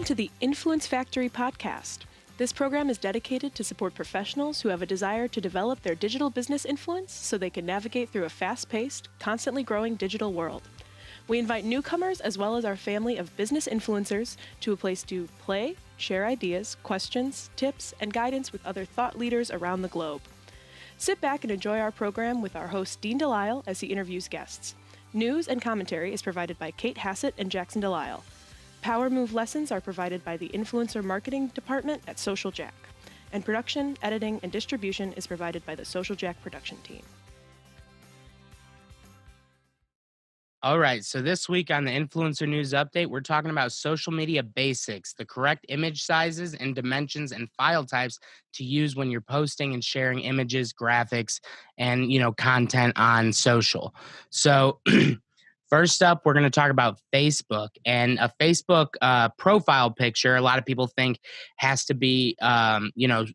Welcome to the Influence Factory podcast. This program is dedicated to support professionals who have a desire to develop their digital business influence so they can navigate through a fast-paced, constantly growing digital world. We invite newcomers as well as our family of business influencers to a place to play, share ideas, questions, tips, and guidance with other thought leaders around the globe. Sit back and enjoy our program with our host Dean Delisle as he interviews guests. News and commentary is provided by Cait and Jackson Delisle. Power Move lessons are provided by the Influencer Marketing Department at Social Jack. And production, editing, and distribution is provided by the Social Jack production team. All right, so this week on the Influencer News Update, we're talking about social media basics, the correct image sizes and dimensions and file types to use when you're posting and sharing images, graphics, and, content on social. So first up, we're going to talk about Facebook, and a Facebook profile picture. A lot of people think has to be,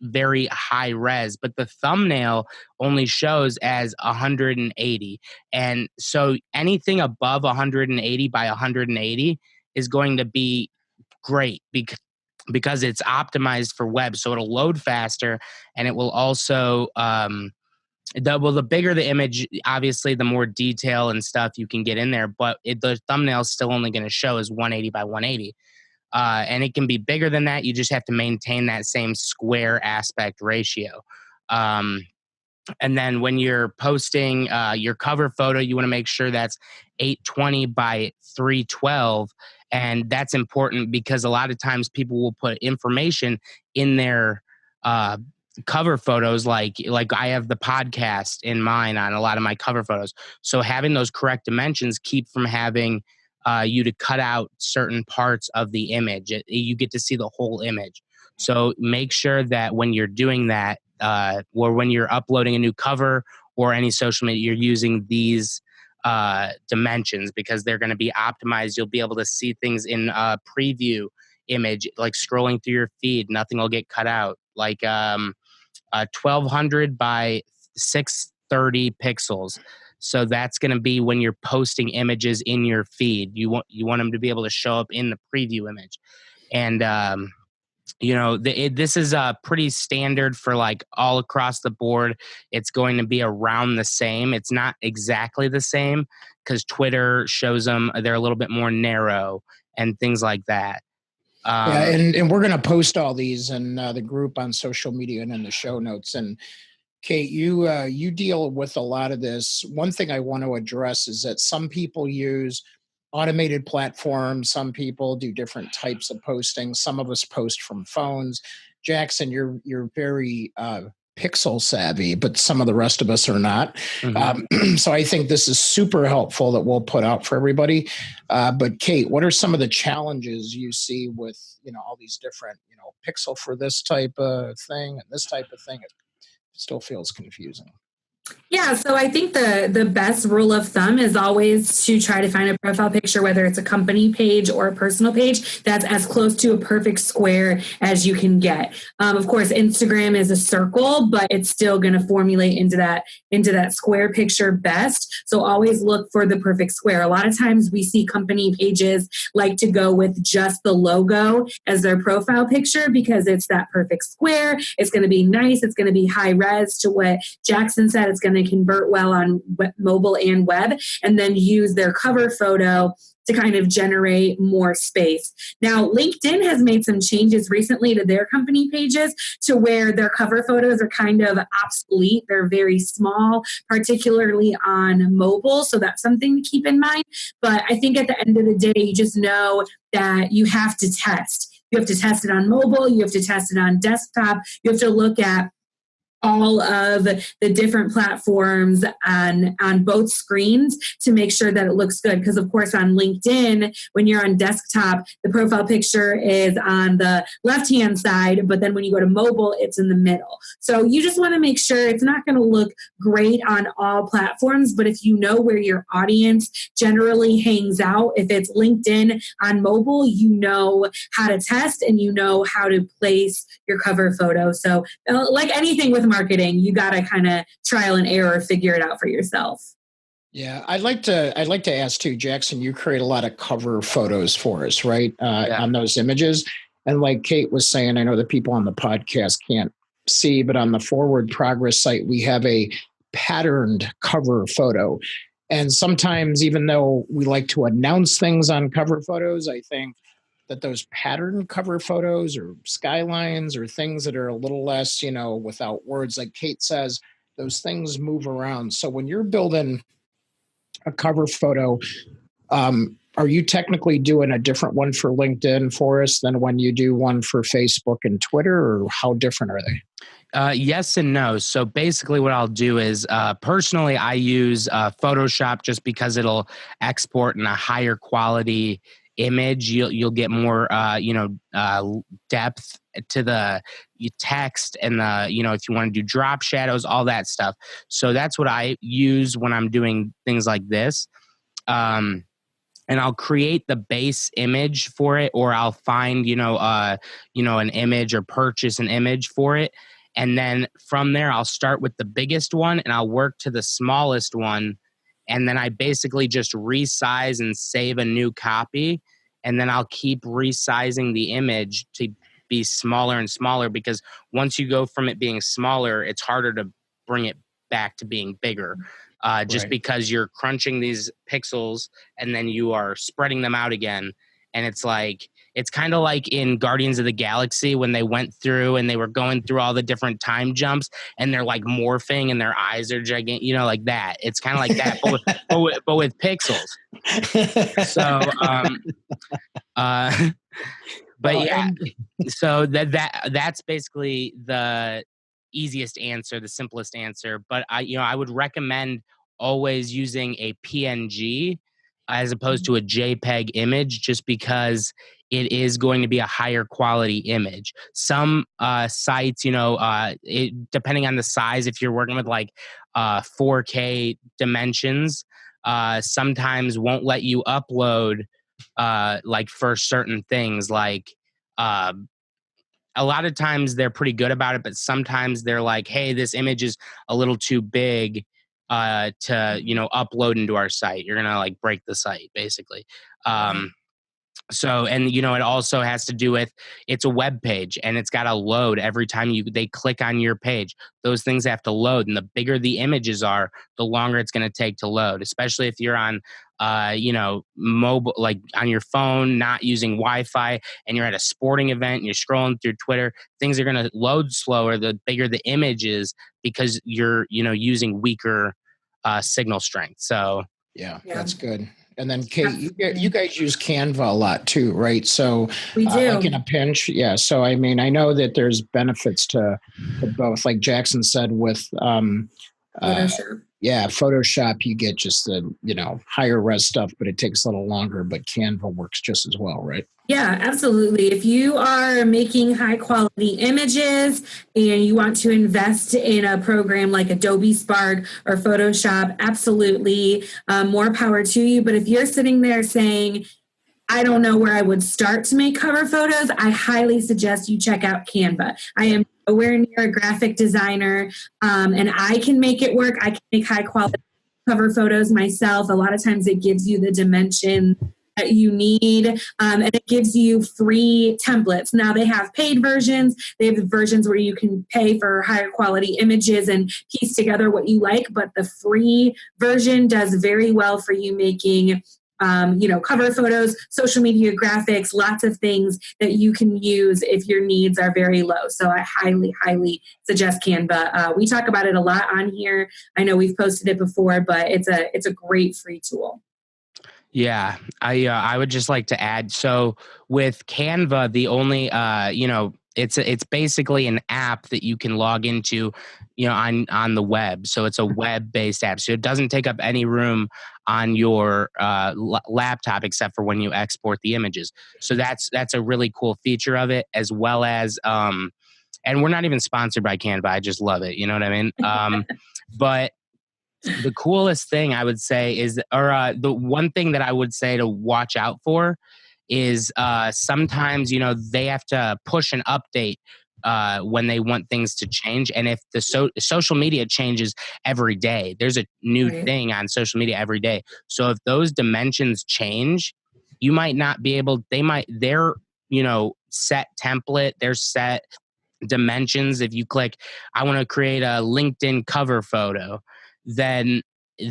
very high res, but the thumbnail only shows as 180. And so anything above 180 by 180 is going to be great because it's optimized for web. So it'll load faster, and it will also, the bigger the image, obviously, the more detail and stuff you can get in there. But the thumbnail is still only going to show as 180 by 180. And it can be bigger than that. You just have to maintain that same square aspect ratio. And then when you're posting your cover photo, you want to make sure that's 820 by 312. And that's important because a lot of times people will put information in their cover photos, like I have the podcast in mine on a lot of my cover photos. So having those correct dimensions keep from having you to cut out certain parts of the image. You get to see the whole image. So make sure that when you're doing that, or when you're uploading a new cover or any social media, you're using these dimensions because they're going to be optimized. You'll be able to see things in a preview image, like scrolling through your feed. Nothing will get cut out. Like 1200 by 630 pixels. So that's going to be when you're posting images in your feed. You want them to be able to show up in the preview image. And, this is pretty standard for like all across the board. It's going to be around the same. It's not exactly the same because Twitter shows them they're a little bit more narrow and things like that. And we're going to post all these in the group on social media and in the show notes. And Cait, you deal with a lot of this. One thing I want to address is that some people use automated platforms. Some people do different types of posting. Some of us post from phones. Jackson, you're very pixel savvy, but some of the rest of us are not. Mm-hmm. So I think this is super helpful that we'll put out for everybody. But Cait, what are some of the challenges you see with, all these different, pixel for this type of thing and this type of thing? It still feels confusing. Yeah, so I think the best rule of thumb is always to try to find a profile picture, whether it's a company page or a personal page, that's as close to a perfect square as you can get. Of course, Instagram is a circle, but it's still going to formulate into that square picture best. So always look for the perfect square. A lot of times we see company pages like to go with just the logo as their profile picture because it's that perfect square. It's going to be nice. It's going to be high res to what Jackson said. It's going to convert well on mobile and web, and then use their cover photo to kind of generate more space. Now, LinkedIn has made some changes recently to their company pages to where their cover photos are kind of obsolete. They're very small, particularly on mobile. So that's something to keep in mind. But I think at the end of the day, you just know that you have to test. You have to test it on mobile. You have to test it on desktop. You have to look at all of the different platforms on both screens to make sure that it looks good. Because of course on LinkedIn, when you're on desktop, the profile picture is on the left-hand side, but then when you go to mobile, it's in the middle. So you just want to make sure it's not going to look great on all platforms, but if you know where your audience generally hangs out, if it's LinkedIn on mobile, you know how to test and you know how to place your cover photo. So like anything with marketing, you got to kind of trial and error, figure it out for yourself. Yeah, I'd like to ask too, Jackson. You create a lot of cover photos for us, right? Yeah. On those images, and like Cait was saying, I know the people on the podcast can't see, but on the Forward Progress site, we have a patterned cover photo. And sometimes, even though we like to announce things on cover photos, I think that those pattern cover photos or skylines or things that are a little less, without words, like Cait says, those things move around. So when you're building a cover photo, are you technically doing a different one for LinkedIn for us than when you do one for Facebook and Twitter, or how different are they? Yes and no. So basically what I'll do is personally I use Photoshop just because it'll export in a higher quality image. You'll get more depth to the text and the if you want to do drop shadows, all that stuff. So that's what I use when I'm doing things like this. And I'll create the base image for it, or I'll find an image or purchase an image for it. And then from there, I'll start with the biggest one and I'll work to the smallest one. And then I basically just resize and save a new copy. And then I'll keep resizing the image to be smaller and smaller, because once you go from it being smaller, it's harder to bring it back to being bigger. Just Right. because you're crunching these pixels and then you are spreading them out again. And it's kind of like in Guardians of the Galaxy when they went through and they were going through all the different time jumps and they're like morphing and their eyes are gigantic, like that. It's kind of like that, but with pixels. So, but Well, yeah, and so that's basically the easiest answer, the simplest answer. But I would recommend always using a PNG as opposed to a JPEG image, just because it is going to be a higher quality image. Some sites, depending on the size, if you're working with like 4K dimensions, sometimes won't let you upload like for certain things, like uh, a lot of times they're pretty good about it, but sometimes they're like, hey, this image is a little too big to upload into our site. You're gonna like break the site basically. So, and it also has to do with, it's a web page and it's got to load every time they click on your page. Those things have to load, and the bigger the images are, the longer it's going to take to load, especially if you're on mobile, like on your phone, not using Wi-Fi, and you're at a sporting event and you're scrolling through Twitter. Things are going to load slower the bigger the image is, because you're using weaker signal strength. So yeah, that's good. And then Cait, you guys use Canva a lot too, right? So We do. like in a pinch, yeah. So I mean, I know that there's benefits to both. Like Jackson said, with Photoshop. Photoshop, you get just the higher res stuff, but it takes a little longer. But Canva works just as well, right? Yeah, absolutely. If you are making high quality images and you want to invest in a program like Adobe Spark or Photoshop, absolutely, more power to you. But if you're sitting there saying, I don't know where I would start to make cover photos, I highly suggest you check out Canva. I am nowhere near a graphic designer, and I can make it work. I can make high quality cover photos myself. A lot of times it gives you the dimension that you need, and it gives you free templates. Now they have paid versions. They have versions where you can pay for higher quality images and piece together what you like, but the free version does very well for you making cover photos, social media graphics, lots of things that you can use if your needs are very low. So I highly, highly suggest Canva. We talk about it a lot on here. I know we've posted it before, but it's a great free tool. Yeah, I would just like to add. So with Canva, the only it's basically an app that you can log into, on the web. So it's a web-based app. So it doesn't take up any room on your laptop except for when you export the images. So that's a really cool feature of it, as well as and we're not even sponsored by Canva. I just love it. You know what I mean? But the coolest thing I would say is, or the one thing that I would say to watch out for is sometimes, they have to push an update when they want things to change. And if the social media changes every day, there's a new thing on social media every day. So if those dimensions change, you might not be able, their, set template, their set dimensions. If you click, I want to create a LinkedIn cover photo, then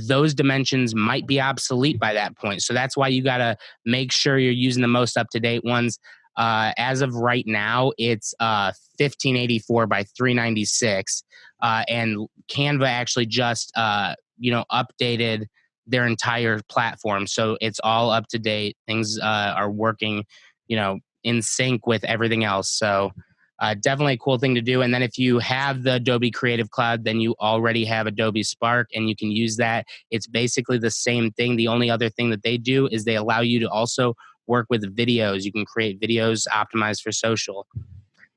those dimensions might be obsolete by that point. So that's why you got to make sure you're using the most up-to-date ones. As of right now, it's 1584 by 396. And Canva actually just, updated their entire platform. So it's all up to date. Things are working, in sync with everything else. So definitely a cool thing to do. And then if you have the Adobe Creative Cloud, then you already have Adobe Spark and you can use that. It's basically the same thing. The only other thing that they do is they allow you to also work with videos. You can create videos optimized for social.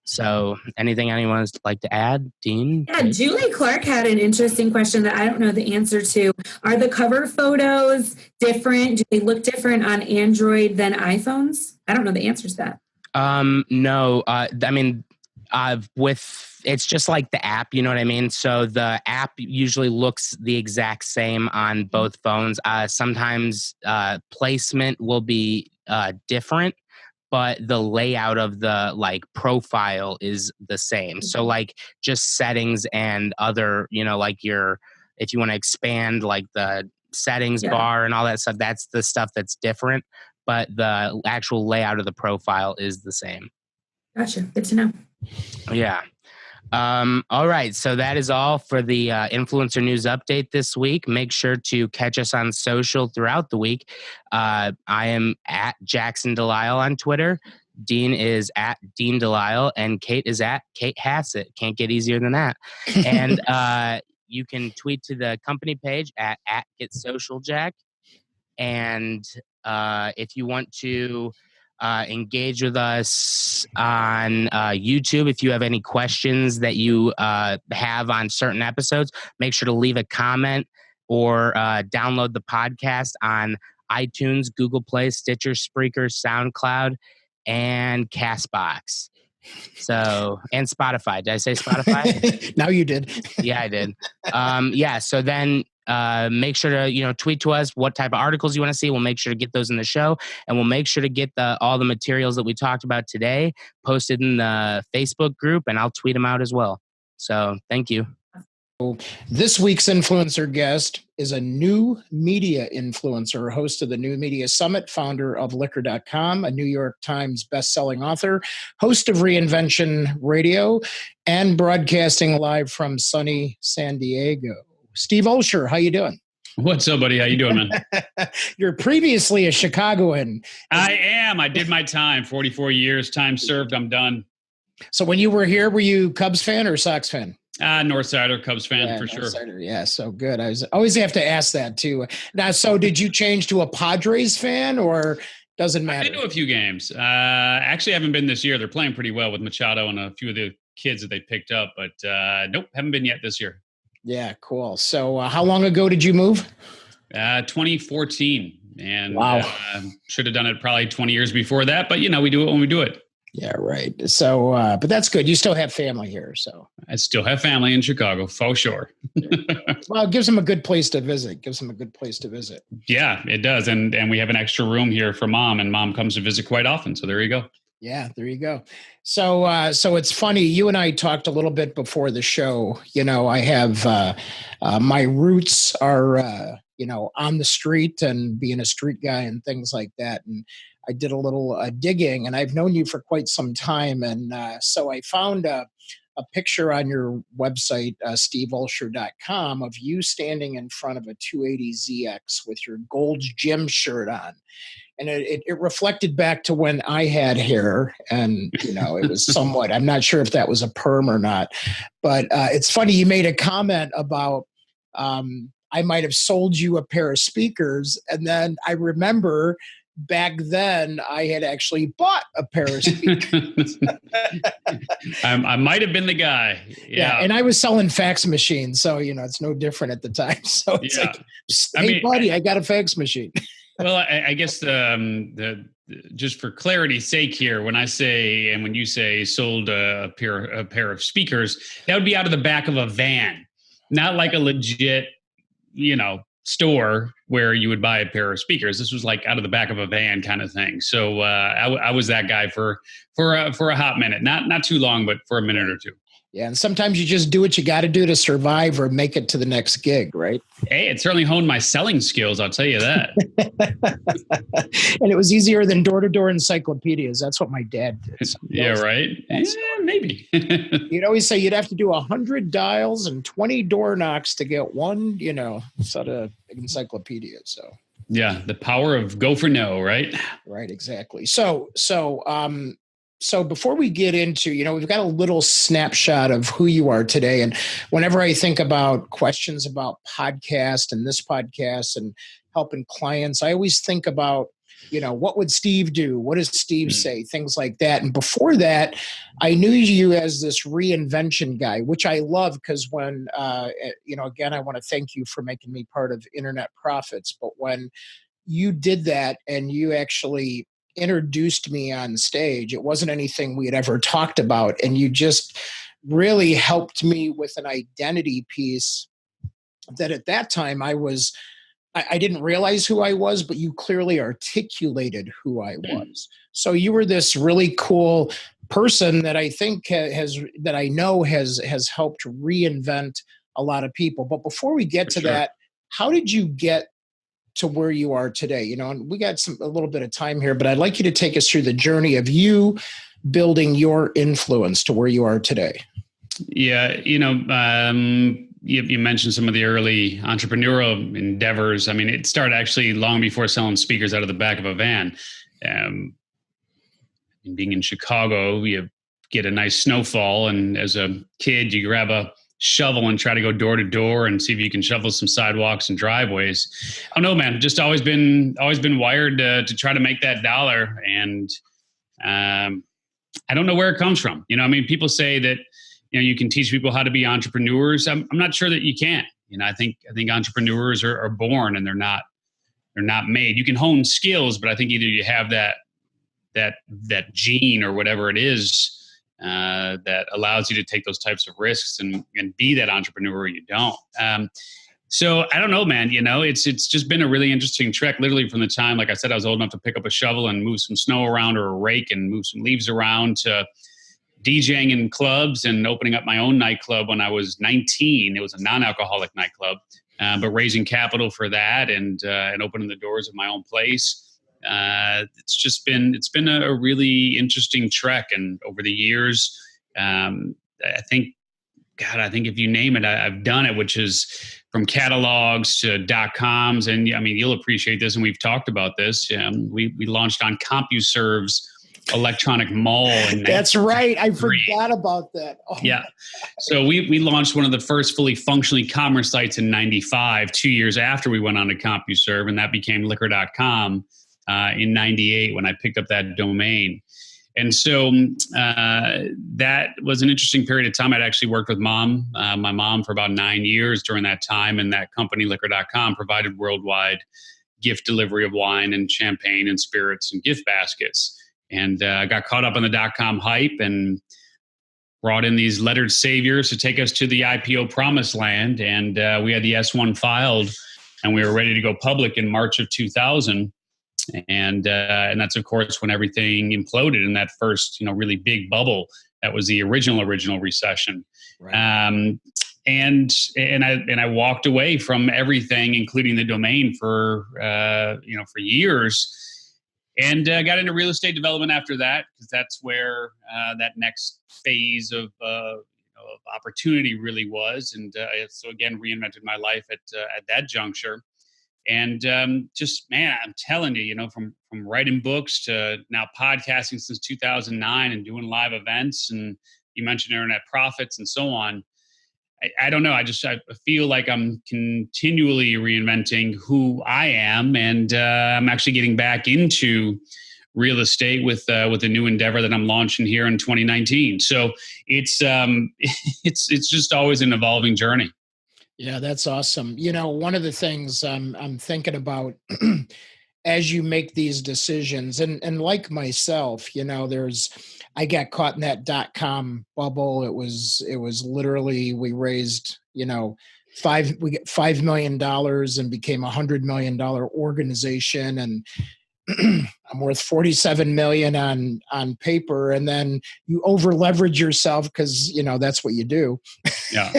So anything anyone would like to add, Dean? Yeah, Julie Clark had an interesting question that I don't know the answer to. Are the cover photos different? Do they look different on Android than iPhones? I don't know the answer to that. No. It's just like the app, you know what I mean? So the app usually looks the exact same on both phones. Sometimes placement will be different, but the layout of the profile is the same. So just settings and other, if you want to expand the settings bar and all that stuff, that's the stuff that's different, but the actual layout of the profile is the same. Gotcha. Good to know. Yeah. All right. So that is all for the influencer news update this week. Make sure to catch us on social throughout the week. I am at Jackson Delisle on Twitter. Dean is at Dean Delisle, and Cait is at Cait Hassett. Can't get easier than that. And you can tweet to the company page at GetSocialJack. And if you want to engage with us on YouTube, if you have any questions that you have on certain episodes, make sure to leave a comment or download the podcast on iTunes, Google Play, Stitcher, Spreaker, SoundCloud, and CastBox. So, and Spotify. Did I say Spotify? Now you did. Yeah, I did. So then make sure to tweet to us what type of articles you want to see. We'll make sure to get those in the show, and we'll make sure to get all the materials that we talked about today posted in the Facebook group, and I'll tweet them out as well. So thank you. This week's influencer guest is a new media influencer, host of the New Media Summit, founder of Liquor.com, a New York Times bestselling author, host of Reinvention Radio, and broadcasting live from sunny San Diego. Steve Olsher, how you doing? What's up, buddy? How you doing, man? You're previously a Chicagoan. I am. I did my time. 44 years. Time served. I'm done. So when you were here, were you Cubs fan or Sox fan? Northsider, Cubs fan for sure. Yeah, so good. I always have to ask that too. Now, so did you change to a Padres fan or doesn't matter? I've been to a few games. Actually, I haven't been this year. They're playing pretty well with Machado and a few of the kids that they picked up, but nope, haven't been yet this year. Yeah, cool. So how long ago did you move? 2014. And wow. Should have done it probably 20 years before that, but we do it when we do it. Yeah, right. So, but that's good. You still have family here, so. I still have family in Chicago, for sure. Well, it gives them a good place to visit. Yeah, it does. And we have an extra room here for mom, and mom comes to visit quite often. So there you go. Yeah, there you go. So, it's funny. You and I talked a little bit before the show. I have my roots are, on the street and being a street guy and things like that. And I did a little digging, and I've known you for quite some time. And so I found a picture on your website, steveolsher.com, of you standing in front of a 280ZX with your Gold's Gym shirt on. And it reflected back to when I had hair, and, it was somewhat, I'm not sure if that was a perm or not, but it's funny. You made a comment about, I might have sold you a pair of speakers. And then I remember back then I had actually bought a pair of speakers. I might have been the guy. Yeah. And I was selling fax machines. So, it's no different at the time. So it's like, hey, buddy, I got a fax machine. Well, I guess the just for clarity's sake here, when I say, and when you say sold a pair of speakers, that would be out of the back of a van, not like a legit, store where you would buy a pair of speakers. This was like out of the back of a van kind of thing. So I was that guy for a hot minute, not too long, but for a minute or two. Yeah, and sometimes you just do what you got to do to survive or make it to the next gig, right? Hey, it certainly honed my selling skills, I'll tell you that. And it was easier than door-to-door encyclopedias. That's what my dad did. So yeah, right? Yeah, maybe. You'd always say you'd have to do 100 dials and 20 door knocks to get one, set of encyclopedia. So yeah, the power of go for no, right? Right, exactly. So before we get into, we've got a little snapshot of who you are today. And whenever I think about questions about podcast and this podcast and helping clients, I always think about, what would Steve do? What does Steve say? Things like that. And before that, I knew you as this reinvention guy, which I love because when, again, I want to thank you for making me part of Internet Profits. But when you did that and you actually introduced me on stage, it wasn't anything we had ever talked about. And you just really helped me with an identity piece that at that time I didn't realize who I was, but you clearly articulated who I was. So you were this really cool person that I think has helped reinvent a lot of people. But before we get to that, how did you get to where you are today? And we got a little bit of time here, but I'd like you to take us through the journey of you building your influence to where you are today. Yeah. You mentioned some of the early entrepreneurial endeavors. I mean, it started actually long before selling speakers out of the back of a van. Being in Chicago, you get a nice snowfall, and as a kid, you grab a shovel and try to go door to door and see if you can shovel some sidewalks and driveways. I don't know, man. Just always been wired to try to make that dollar, and I don't know where it comes from. People say that you can teach people how to be entrepreneurs. I'm not sure that you can. I think entrepreneurs are born, and they're not made. You can hone skills, but I think either you have that gene or whatever it is that allows you to take those types of risks and be that entrepreneur, or you don't. So I don't know, man. It's just been a really interesting trek, literally from the time, like I said, I was old enough to pick up a shovel and move some snow around, or a rake and move some leaves around, to DJing in clubs and opening up my own nightclub when I was 19. It was a non-alcoholic nightclub, but raising capital for that and opening the doors of my own place. It's been a really interesting trek, and over the years, I think if you name it, I've done it, which is from catalogs to .coms. And you'll appreciate this, and we've talked about this. We launched on CompuServe's electronic mall. That's right. I forgot about that. Oh. Yeah. So we launched one of the first fully functioning commerce sites in 95, 2 years after we went on to CompuServe, and that became liquor.com in 98 when I picked up that domain. And so that was an interesting period of time. I'd actually worked with my mom for about 9 years during that time, and that company, liquor.com, provided worldwide gift delivery of wine and champagne and spirits and gift baskets. And got caught up on the .com hype and brought in these lettered saviors to take us to the IPO promised land. And we had the S1 filed, and we were ready to go public in March of 2000. And that's, of course, when everything imploded in that first, really big bubble. That was the original recession. Right. And I walked away from everything, including the domain, for years. And got into real estate development after that, because that's where that next phase of opportunity really was. And so again, reinvented my life at that juncture. And just, man, I'm telling you, from writing books to now podcasting since 2009 and doing live events, and you mentioned Internet Profits and so on. I don't know. I feel like I'm continually reinventing who I am, and I'm actually getting back into real estate with a new endeavor that I'm launching here in 2019. So it's just always an evolving journey. Yeah, that's awesome. One of the things I'm thinking about as you make these decisions, and like myself, I got caught in that .com bubble. It was literally, we raised, we get $5 million and became $100 million organization, and I'm worth 47 million on paper. And then you over leverage yourself because, that's what you do. Yeah.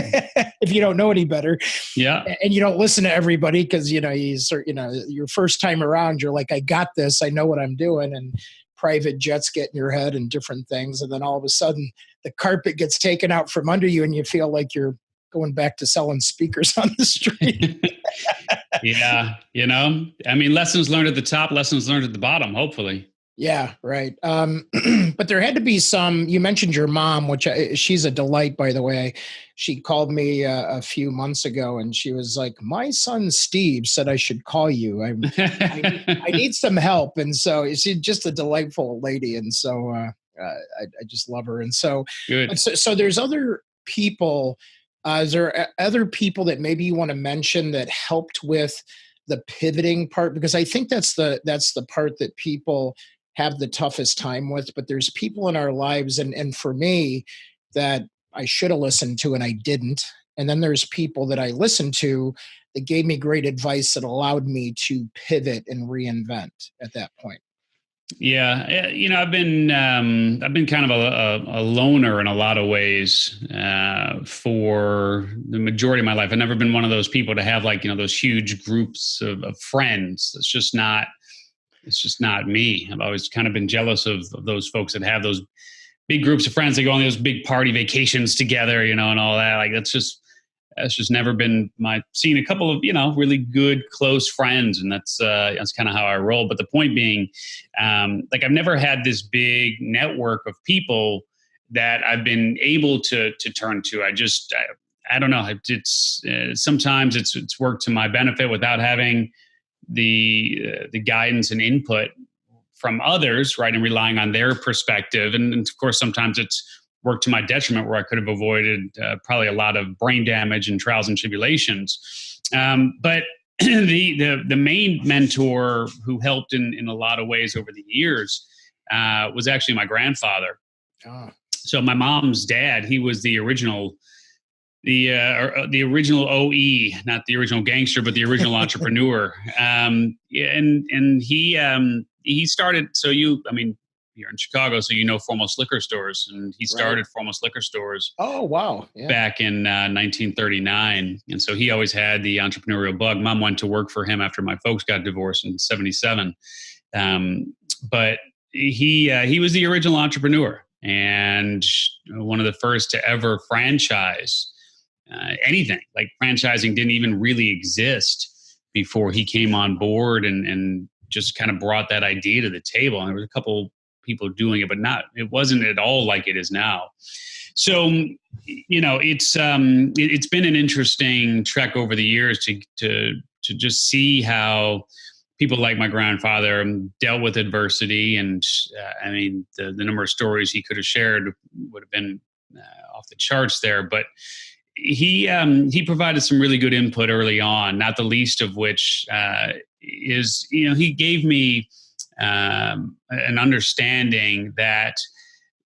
If you don't know any better. Yeah. And you don't listen to everybody because, your first time around, you're like, I got this, I know what I'm doing. And private jets get in your head and different things. And then all of a sudden the carpet gets taken out from under you and you feel like you're going back to selling speakers on the street. Yeah. Lessons learned at the top, lessons learned at the bottom, hopefully. Yeah, right. But there had to be some, you mentioned your mom, which she's a delight, by the way. She called me a few months ago and she was like, my son, Steve, said I should call you. I need some help. And so she's just a delightful lady. And so I just love her. And so, good. So there's other people. Is there other people that maybe you want to mention that helped with the pivoting part? Because I think that's the part that people have the toughest time with. But there's people in our lives, and for me, that I should have listened to and I didn't. And then there's people that I listened to that gave me great advice that allowed me to pivot and reinvent at that point. Yeah, I've been kind of a loner in a lot of ways for the majority of my life. I've never been one of those people to have those huge groups of friends. It's just not me. I've always kind of been jealous of those folks that have those big groups of friends that go on those big party vacations together, and all that. Like that's just never been seen a couple of, really good, close friends. And that's kind of how I roll. But the point being, I've never had this big network of people that I've been able to turn to. I don't know. It's sometimes it's worked to my benefit without having the guidance and input from others, right? And relying on their perspective. And of course, sometimes it's worked to my detriment where I could have avoided probably a lot of brain damage and trials and tribulations. But the main mentor who helped in a lot of ways over the years was actually my grandfather. Oh. So my mom's dad, he was the original OE, not the original gangster, but the original entrepreneur. And he started. So you're in Chicago, so Foremost Liquor Stores, and he started Foremost Liquor Stores. Oh, wow. Yeah. Back in 1939. And so he always had the entrepreneurial bug. Mom went to work for him after my folks got divorced in 1977. But he was the original entrepreneur and one of the first to ever franchise anything. Like franchising didn't even really exist before he came on board and just kind of brought that idea to the table. And there was a couple people doing it, but it wasn't at all like it is now. So, it's been an interesting trek over the years to just see how people like my grandfather dealt with adversity. And the number of stories he could have shared would have been off the charts there, but he provided some really good input early on, not the least of which is, he gave me an understanding that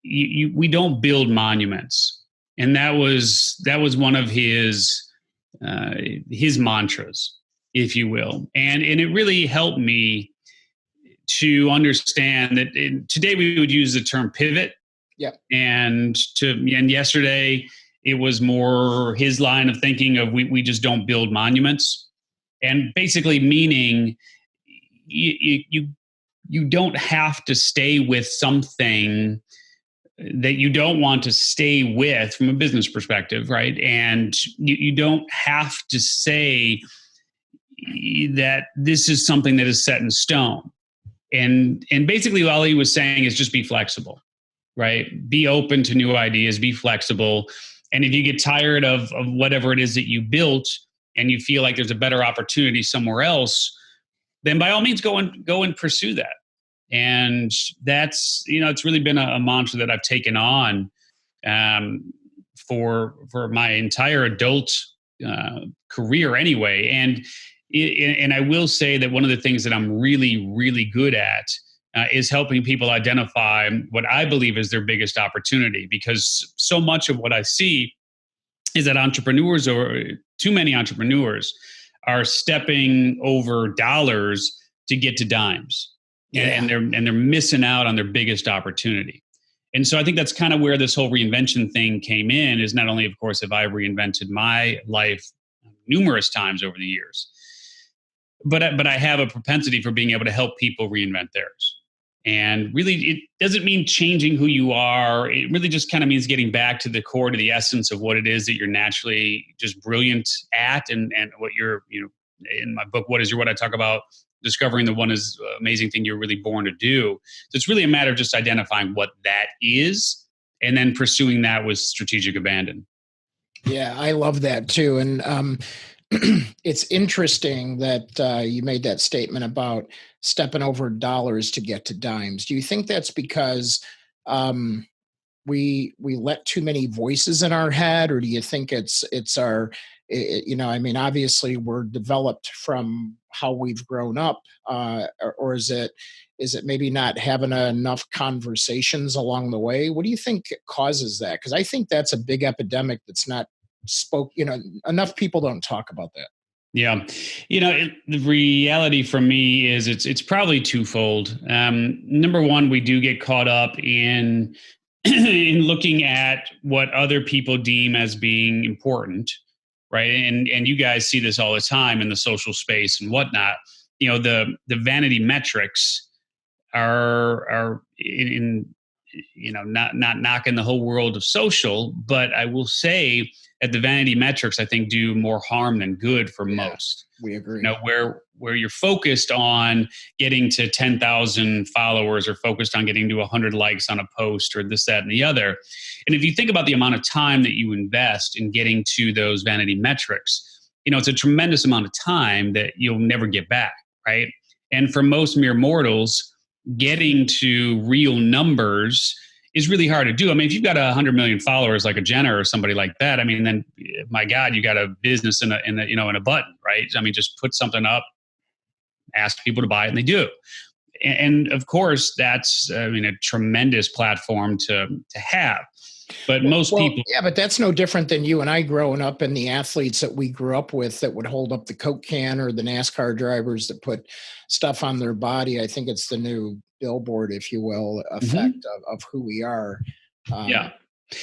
we don't build monuments, and that was one of his mantras, if you will, and it really helped me to understand that today we would use the term pivot, and yesterday it was more his line of thinking of we just don't build monuments, and basically meaning you don't have to stay with something that you don't want to stay with from a business perspective, right? And you don't have to say that this is something that is set in stone. And basically all he was saying is just be flexible, right? Be open to new ideas, be flexible. And if you get tired of whatever it is that you built and you feel like there's a better opportunity somewhere else, then by all means go and pursue that. And that's, it's really been a mantra that I've taken on for my entire adult career anyway. And And I will say that one of the things that I'm really, really good at is helping people identify what I believe is their biggest opportunity, because so much of what I see is that entrepreneurs, or too many entrepreneurs, are stepping over dollars to get to dimes. Yeah. And they're missing out on their biggest opportunity. And so I think that's kind of where this whole reinvention thing came in, is not only, of course, have I reinvented my life numerous times over the years, but I have a propensity for being able to help people reinvent theirs. And really, it doesn't mean changing who you are. It really just kind of means getting back to the core, to the essence of what it is that you're naturally just brilliant at, and what you're, in my book, What I talk about discovering the one is amazing thing you're really born to do. So it's really a matter of just identifying what that is and then pursuing that with strategic abandon. Yeah, I love that too. And it's interesting that you made that statement about stepping over dollars to get to dimes. Do you think that's because we let too many voices in our head, or do you think it's our, obviously we're developed from how we've grown up, or is it maybe not having enough conversations along the way? What do you think causes that? Because I think that's a big epidemic that's not enough people don't talk about that. Yeah. The reality for me is it's probably twofold. Number one, we do get caught up in looking at what other people deem as being important, right? And you guys see this all the time in the social space and whatnot. The vanity metrics are not knocking the whole world of social, but I will say that the vanity metrics, I think, do more harm than good for most. We agree. Where you're focused on getting to 10,000 followers, or focused on getting to 100 likes on a post, or this, that, and the other. And if you think about the amount of time that you invest in getting to those vanity metrics, it's a tremendous amount of time that you'll never get back, right? And for most mere mortals, getting to real numbers is really hard to do. I mean, if you've got 100 million followers like a Jenner or somebody like that, I mean, then my God, you got a business in a button, right? I mean, just put something up, ask people to buy it, and they do. And of course, that's a tremendous platform to have. But most people... Yeah, but that's no different than you and I growing up, and the athletes that we grew up with that would hold up the Coke can, or the NASCAR drivers that put stuff on their body. I think it's the new billboard, if you will, effect of who we are. Yeah.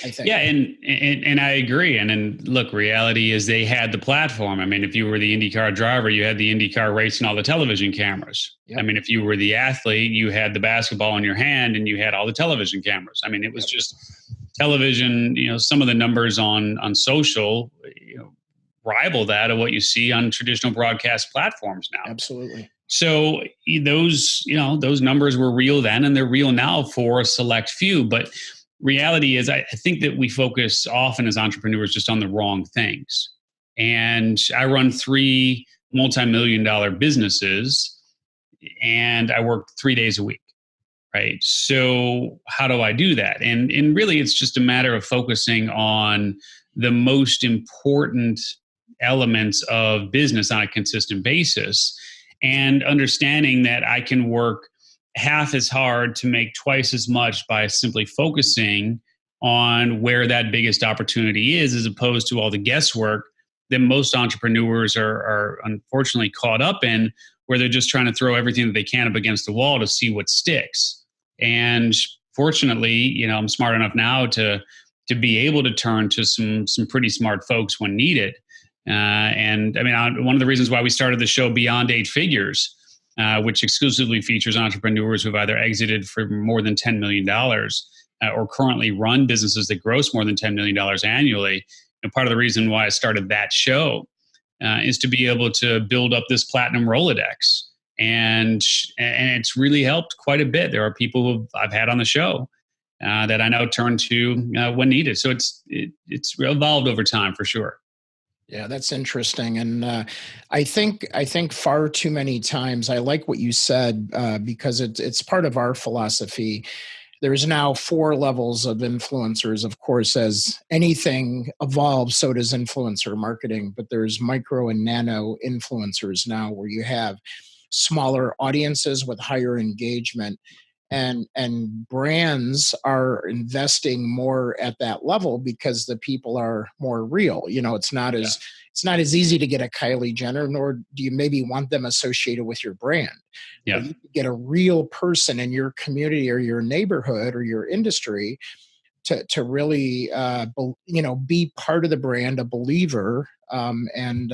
I think. Yeah, and I agree. And look, reality is they had the platform. I mean, if you were the IndyCar driver, you had the IndyCar race and all the television cameras. Yep. I mean, if you were the athlete, you had the basketball in your hand and you had all the television cameras. I mean, it was just television. Some of the numbers on social, rival that of what you see on traditional broadcast platforms now. Absolutely. So those numbers were real then, and they're real now for a select few. But reality is, I think that we focus often as entrepreneurs just on the wrong things. And I run 3 multi-million-dollar businesses, and I work 3 days a week, right? So how do I do that? And really, it's just a matter of focusing on the most important elements of business on a consistent basis, and understanding that I can work half as hard to make twice as much by simply focusing on where that biggest opportunity is, as opposed to all the guesswork that most entrepreneurs are unfortunately caught up in, where they're just trying to throw everything that they can up against the wall to see what sticks. And fortunately, I'm smart enough now to be able to turn to some pretty smart folks when needed. And I mean, one of the reasons why we started the show Beyond 8 Figures, which exclusively features entrepreneurs who've either exited for more than $10 million or currently run businesses that gross more than $10 million annually. And part of the reason why I started that show is to be able to build up this platinum Rolodex. And it's really helped quite a bit. There are people who I've had on the show that I now turn to when needed. So it's evolved over time for sure. Yeah, that's interesting. And I think far too many times, I like what you said, because it's part of our philosophy there's now 4 levels of influencers. Of course, as anything evolves, so does influencer marketing, but there's micro and nano influencers now, where you have smaller audiences with higher engagement, and brands are investing more at that level because the people are more real. It's not as easy to get a Kylie Jenner, nor do you maybe want them associated with your brand. Yeah. But you can get a real person in your community or your neighborhood or your industry to really be part of the brand, a believer, and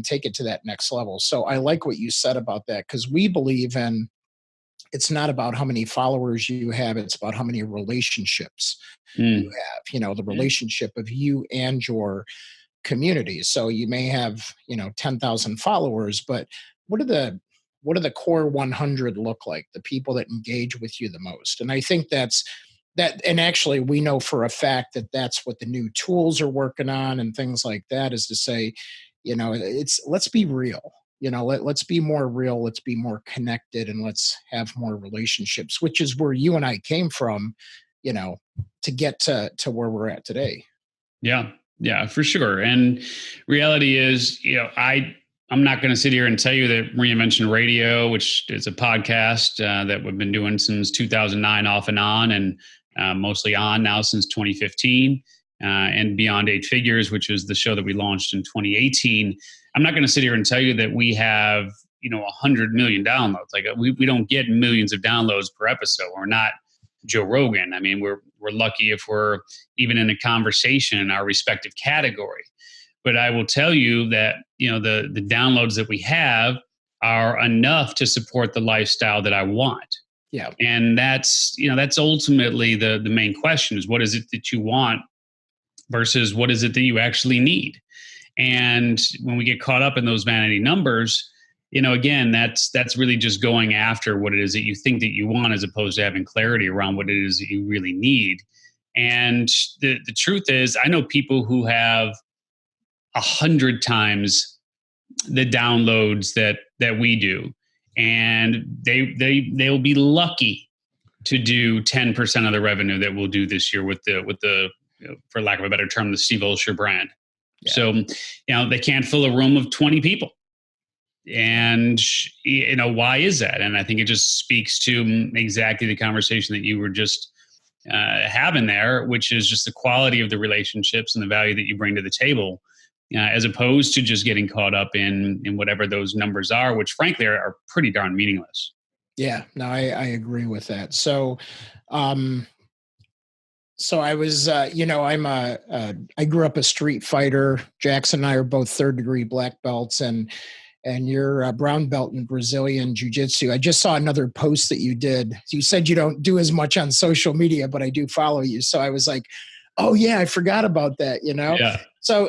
take it to that next level. So I like what you said about that, because we believe in, it's not about how many followers you have, it's about how many relationships you have, the relationship of you and your community. So you may have 10,000 followers, but what do the core 100 look like, the people that engage with you the most? And I think that, and actually we know for a fact that that's what the new tools are working on and things like that, is to say, let's be real. Let's be more real, let's be more connected, and let's have more relationships, which is where you and I came from, to get to where we're at today. Yeah, for sure. And reality is, I'm not going to sit here and tell you that Reinvention Radio, which is a podcast that we've been doing since 2009 off and on, and mostly on now since 2015, and Beyond 8 Figures, which is the show that we launched in 2018. I'm not going to sit here and tell you that we have, 100 million downloads. Like we don't get millions of downloads per episode. We're not Joe Rogan. I mean, we're lucky if we're even in a conversation in our respective category. But I will tell you that, the downloads that we have are enough to support the lifestyle that I want. Yeah. And that's ultimately the main question, is what is it that you want versus what is it that you actually need? And when we get caught up in those vanity numbers, again, that's really just going after what it is that you think that you want, as opposed to having clarity around what it is that you really need. And the truth is, I know people who have 100 times the downloads that we do, and they'll be lucky to do 10% of the revenue that we'll do this year with the for lack of a better term, the Steve Olsher brand. Yeah. So, they can't fill a room of 20 people. And, why is that? And I think it just speaks to exactly the conversation that you were just having there, which is just the quality of the relationships and the value that you bring to the table, as opposed to just getting caught up in whatever those numbers are, which frankly are pretty darn meaningless. Yeah, no, I agree with that. So, I was, I grew up a street fighter. Jackson and I are both 3rd degree black belts, and you're a brown belt in Brazilian jiu-jitsu. I just saw another post that you did. You said you don't do as much on social media, but I do follow you. So I was like, oh yeah, I forgot about that, Yeah. So,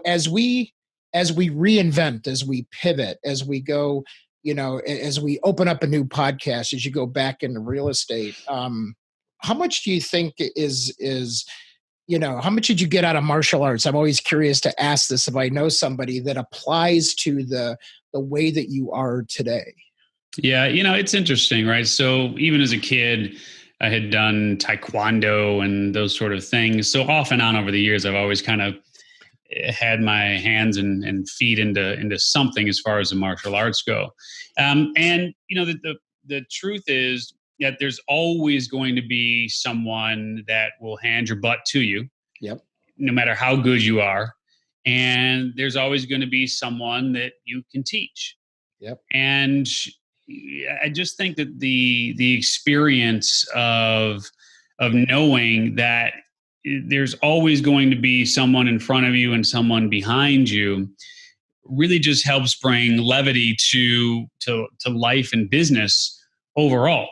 as we reinvent, as we pivot, as we go, as we open up a new podcast, as you go back into real estate, how much do you think is how much did you get out of martial arts? I'm always curious to ask this if I know somebody that applies to the way that you are today. Yeah, it's interesting, right? So even as a kid, I had done taekwondo and those sort of things. So off and on over the years, I've always kind of had my hands and feet into something as far as the martial arts go. And the truth is that there's always going to be someone that will hand your butt to you. Yep. No matter how good you are. And there's always going to be someone that you can teach. Yep. And I just think that the experience of knowing that there's always going to be someone in front of you and someone behind you really just helps bring levity to life and business overall.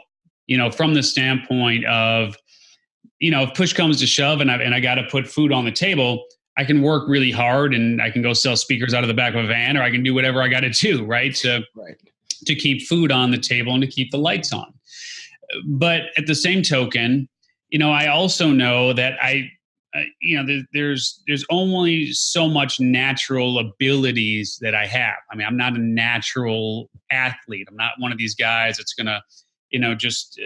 From the standpoint of, if push comes to shove and I got to put food on the table, I can work really hard and I can go sell speakers out of the back of a van, or I can do whatever I got to do, right? To keep food on the table and to keep the lights on. But at the same token, I also know that there's only so much natural abilities that I have. I mean, I'm not a natural athlete. I'm not one of these guys that's going to, just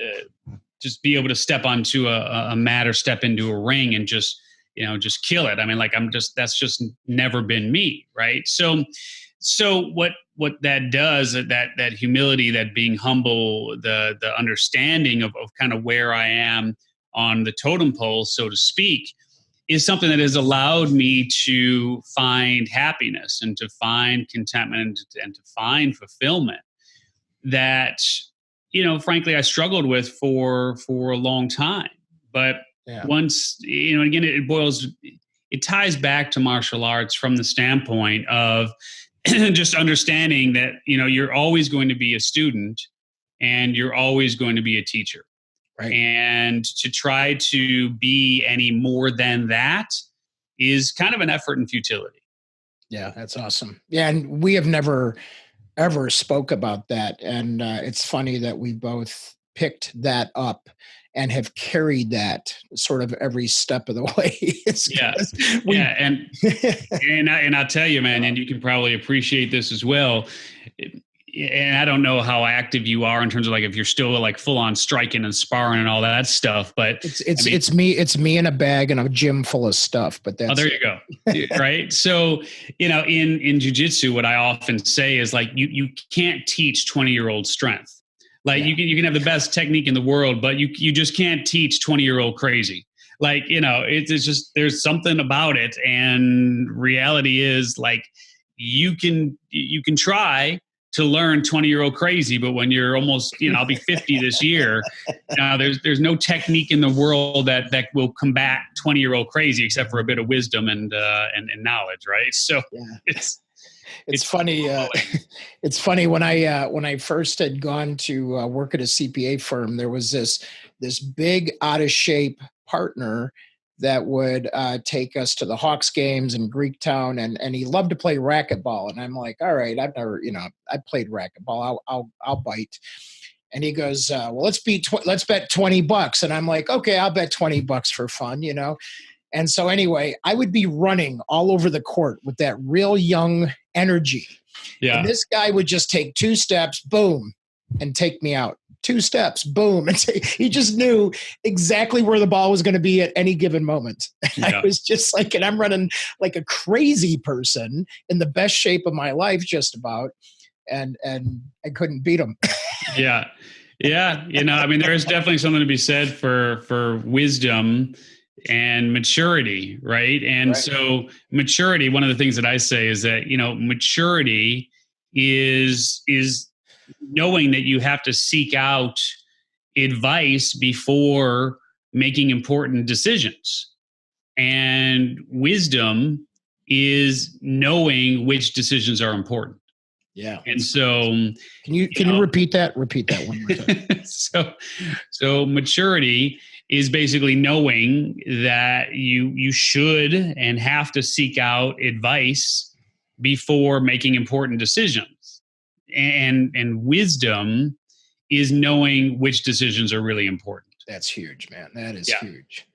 just be able to step onto a mat or step into a ring and just kill it. I mean, like that's just never been me. Right. So what that does, that humility, that being humble, the understanding of kind of where I am on the totem pole, so to speak, is something that has allowed me to find happiness and to find contentment and to find fulfillment that, frankly, I struggled with for a long time. But once, again, it ties back to martial arts from the standpoint of just understanding that, you're always going to be a student and you're always going to be a teacher. Right. And to try to be any more than that is kind of an effort in futility. Yeah, that's awesome. Yeah, and we have never ever spoke about that. And it's funny that we both picked that up and have carried that sort of every step of the way. And I'll tell you, man, and you can probably appreciate this as well. And I don't know how active you are in terms of like if you're still like full on striking and sparring and all that stuff, but it's me in a bag and a gym full of stuff. But that's there you go. Right. So, in jiu-jitsu, what I often say is like you can't teach 20-year-old strength. Like you can have the best technique in the world, but you just can't teach 20-year-old crazy. Like, it's just there's something about it, and reality is like you can try to learn 20-year-old crazy, but when you're almost, I'll be 50 this year, there's no technique in the world that will combat 20-year-old crazy except for a bit of wisdom and knowledge, right? So it's funny. It's funny when I first had gone to work at a CPA firm, there was this big out of shape partner that would take us to the Hawks games in Greektown, and he loved to play racquetball. And I'm like, all right, I've never, I played racquetball. I'll bite. And he goes, well, let's bet $20. And I'm like, okay, I'll bet $20 for fun, And so anyway, I would be running all over the court with that real young energy. Yeah. And this guy would just take 2 steps, boom, and take me out. 2 steps, boom. And he just knew exactly where the ball was going to be at any given moment. And I was just like, and I'm running like a crazy person in the best shape of my life, just about. And I couldn't beat him. Yeah. Yeah. I mean, there's definitely something to be said for wisdom and maturity. Right. And so maturity, one of the things that I say is that, maturity is knowing that you have to seek out advice before making important decisions. And wisdom is knowing which decisions are important. Yeah. And so can you repeat that? Repeat that one more time. So maturity is basically knowing that you should and have to seek out advice before making important decisions. And wisdom is knowing which decisions are really important. That's huge, man. That is huge.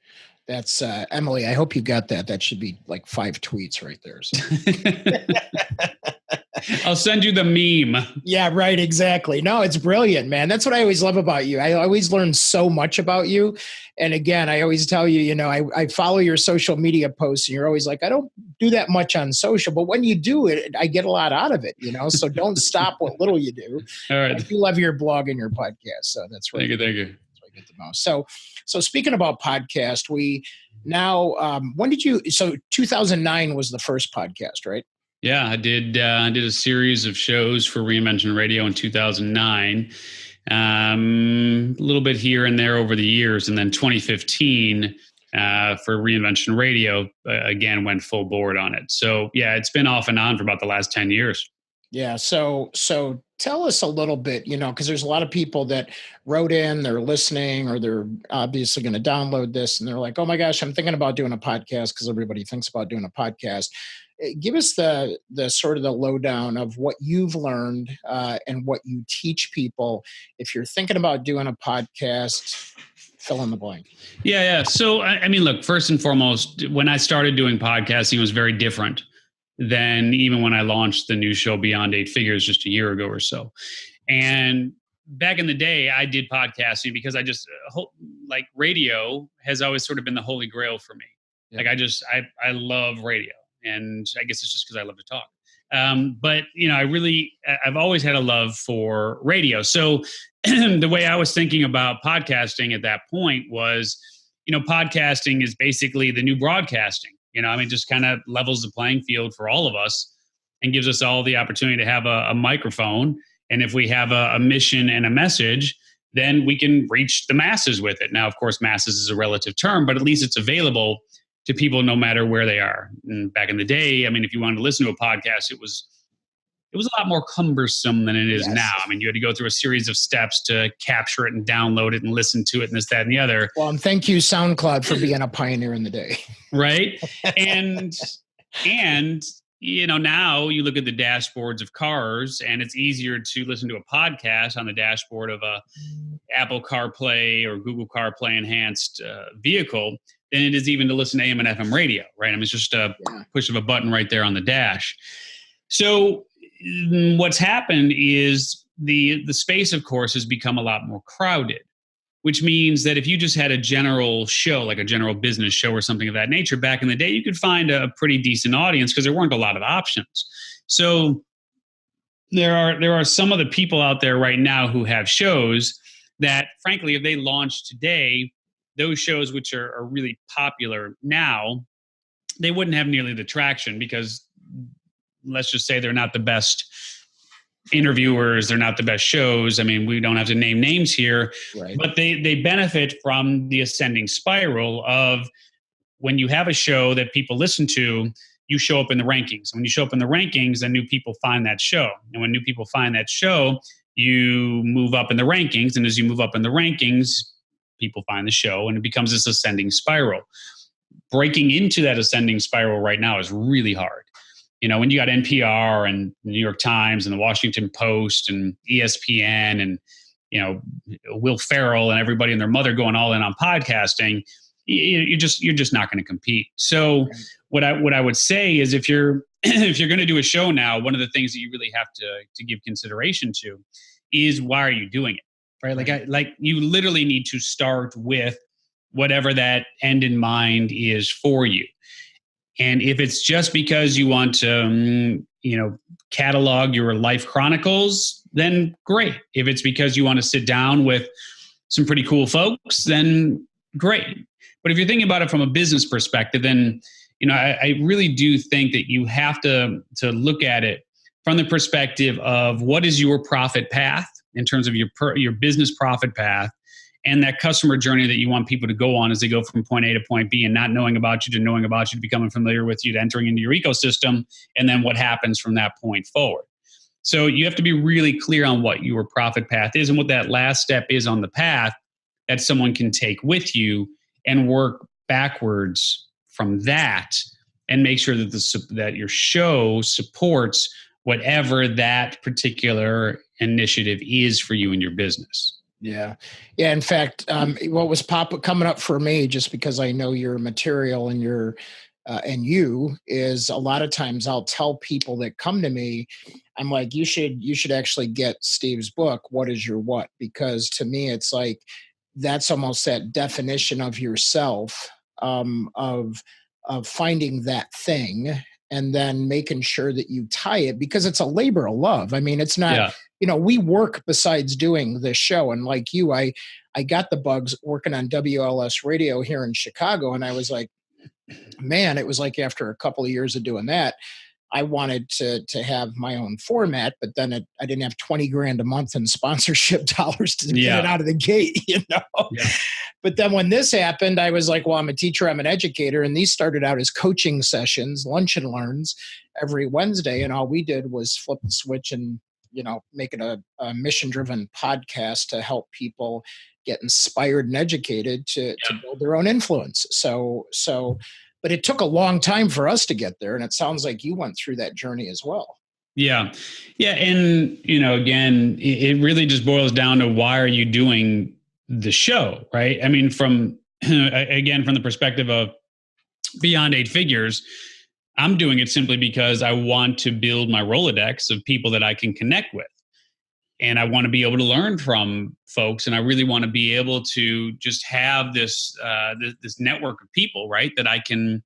That's Emily. I hope you got that. That should be like 5 tweets right there. So. I'll send you the meme. Yeah, right. Exactly. No, it's brilliant, man. That's what I always love about you. I always learn so much about you. And again, I always tell you, I follow your social media posts and you're always like, I don't do that much on social, but when you do it, I get a lot out of it, so don't stop what little you do. All right. I do love your blog and your podcast. So that's right. Thank you. That's what I get the most. So speaking about podcast, we now, when did you, so 2009 was the first podcast, right? Yeah, I did a series of shows for Reinvention Radio in 2009, a little bit here and there over the years. And then 2015 for Reinvention Radio, again, went full board on it. So yeah, it's been off and on for about the last 10 years. Yeah. So tell us a little bit, because there's a lot of people that wrote in, they're listening, or they're obviously going to download this and they're like, oh my gosh, I'm thinking about doing a podcast, because everybody thinks about doing a podcast. Give us the sort of the lowdown of what you've learned and what you teach people. If you're thinking about doing a podcast, fill in the blank. Yeah. So, I mean, look, first and foremost, when I started doing podcasting, it was very different than even when I launched the new show Beyond 8 Figures just a year ago or so. And back in the day, I did podcasting because I just like radio has always sort of been the holy grail for me. Yeah. Like I love radio, and I guess it's just because I love to talk. But I've always had a love for radio. So the way I was thinking about podcasting at that point was, podcasting is basically the new broadcasting. Just kind of levels the playing field for all of us and gives us all the opportunity to have a microphone. And if we have a mission and a message, then we can reach the masses with it. Now, of course, masses is a relative term, but at least it's available to people no matter where they are. And back in the day, if you wanted to listen to a podcast, it was a lot more cumbersome than it is now. You had to go through a series of steps to capture it and download it and listen to it and this, that, and the other. Well, and thank you, SoundCloud, for being a pioneer in the day. Right. And now you look at the dashboards of cars, and it's easier to listen to a podcast on the dashboard of a Apple CarPlay or Google CarPlay enhanced vehicle than it is even to listen to AM and FM radio, right? It's just a push of a button right there on the dash. So what's happened is the space, of course, has become a lot more crowded, which means that if you just had a general show, like a general business show or something of that nature, back in the day, you could find a pretty decent audience because there weren't a lot of options. So there are some of the people out there right now who have shows that, frankly, if they launched today, those shows which are really popular now, they wouldn't have nearly the traction because, let's just say, they're not the best interviewers, they're not the best shows. We don't have to name names here, right. But they benefit from the ascending spiral of when you have a show that people listen to, you show up in the rankings. When you show up in the rankings, then new people find that show. And when new people find that show, you move up in the rankings. And as you move up in the rankings, people find the show, and it becomes this ascending spiral. Breaking into that ascending spiral right now is really hard. When you got NPR and the New York Times and the Washington Post and ESPN and, Will Ferrell and everybody and their mother going all in on podcasting, you're just not going to compete. So what I would say is if you're going to do a show now, one of the things that you really have to give consideration to is, why are you doing it? Right? Like you literally need to start with whatever that end in mind is for you. And if it's just because you want to, catalog your life chronicles, then great. If it's because you want to sit down with some pretty cool folks, then great. But if you're thinking about it from a business perspective, then, I really do think that you have to look at it from the perspective of what is your profit path in terms of your business profit path, and that customer journey that you want people to go on as they go from point A to point B, and not knowing about you to knowing about you to becoming familiar with you to entering into your ecosystem, and then what happens from that point forward. So you have to be really clear on what your profit path is and what that last step is on the path that someone can take with you, and work backwards from that and make sure that that your show supports whatever that particular initiative is for you in your business. Yeah. In fact, what was coming up for me, just because I know your material and you, is a lot of times I'll tell people that come to me, I'm like, you should actually get Steve's book, What is Your What? Because to me, it's like, that's almost that definition of yourself, of finding that thing and then making sure that you tie it, because it's a labor of love. It's not, we work besides doing this show. And like you, I got the bugs working on WLS radio here in Chicago. And I was like, man, it was like after a couple of years of doing that, I wanted to have my own format, but then I didn't have $20,000 a month in sponsorship dollars to get it out of the gate, Yeah. But then when this happened, I was like, well, I'm a teacher, I'm an educator. And these started out as coaching sessions, lunch and learns every Wednesday. And all we did was flip the switch and, make it a mission-driven podcast to help people get inspired and educated to build their own influence. But it took a long time for us to get there. And it sounds like you went through that journey as well. Yeah. Yeah. And, again, it really just boils down to, why are you doing the show, right? From the perspective of Beyond Eight Figures, I'm doing it simply because I want to build my Rolodex of people that I can connect with. and I want to be able to learn from folks, and I really want to be able to just have this this network of people, right, that I can